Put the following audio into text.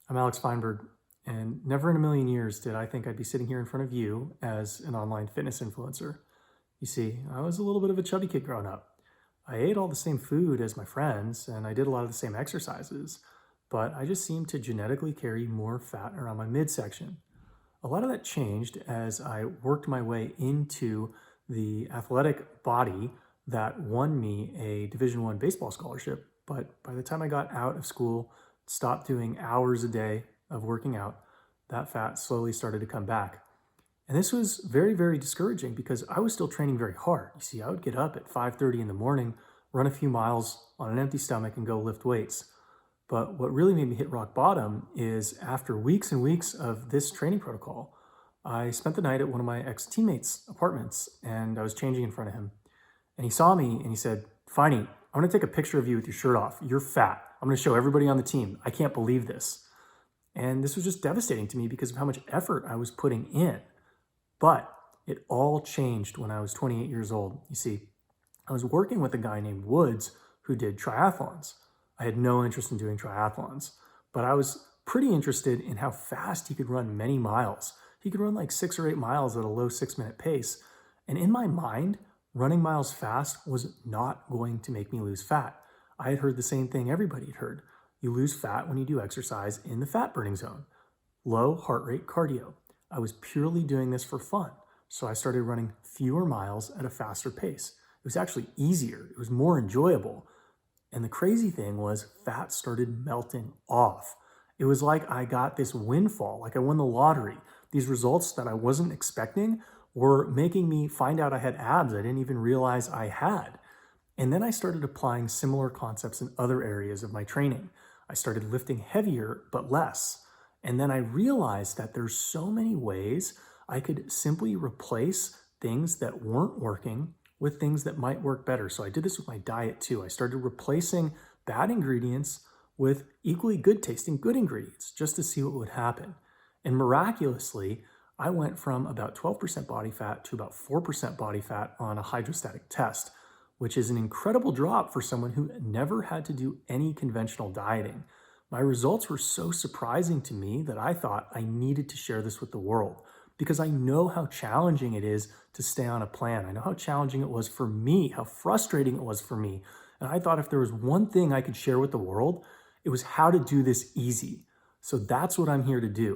I'm Alex Feinberg, and never in a million years did I think I'd be sitting here in front of you as an online fitness influencer. You see, I was a little bit of a chubby kid growing up. I ate all the same food as my friends, and I did a lot of the same exercises, but I just seemed to genetically carry more fat around my midsection. A lot of that changed as I worked my way into the athletic body that won me a Division I baseball scholarship. But by the time I got out of school, stopped doing hours a day of working out, that fat slowly started to come back. And this was very, very discouraging because I was still training very hard. You see, I would get up at 5:30 in the morning, run a few miles on an empty stomach, and go lift weights. But what really made me hit rock bottom is after weeks and weeks of this training protocol, I spent the night at one of my ex teammates' apartments and I was changing in front of him. And he saw me and he said, "Finey, I'm gonna take a picture of you with your shirt off. You're fat. I'm gonna show everybody on the team. I can't believe this." And this was just devastating to me because of how much effort I was putting in. But it all changed when I was 28 years old. You see, I was working with a guy named Woods who did triathlons. I had no interest in doing triathlons, but I was pretty interested in how fast he could run many miles. He could run like 6 or 8 miles at a low 6 minute pace. And in my mind, running miles fast was not going to make me lose fat. I had heard the same thing everybody had heard. You lose fat when you do exercise in the fat burning zone, low heart rate cardio. I was purely doing this for fun. So I started running fewer miles at a faster pace. It was actually easier. It was more enjoyable. And the crazy thing was fat started melting off. It was like I got this windfall, like I won the lottery. These results that I wasn't expecting were making me find out I had abs I didn't even realize I had. And then I started applying similar concepts in other areas of my training. I started lifting heavier but less. And then I realized that there's so many ways I could simply replace things that weren't working with things that might work better. So I did this with my diet too. I started replacing bad ingredients with equally good tasting good ingredients just to see what would happen. And miraculously, I went from about 12% body fat to about 4% body fat on a hydrostatic test, which is an incredible drop for someone who never had to do any conventional dieting. My results were so surprising to me that I thought I needed to share this with the world because I know how challenging it is to stay on a plan. I know how challenging it was for me, how frustrating it was for me. And I thought if there was one thing I could share with the world, it was how to do this easy. So that's what I'm here to do.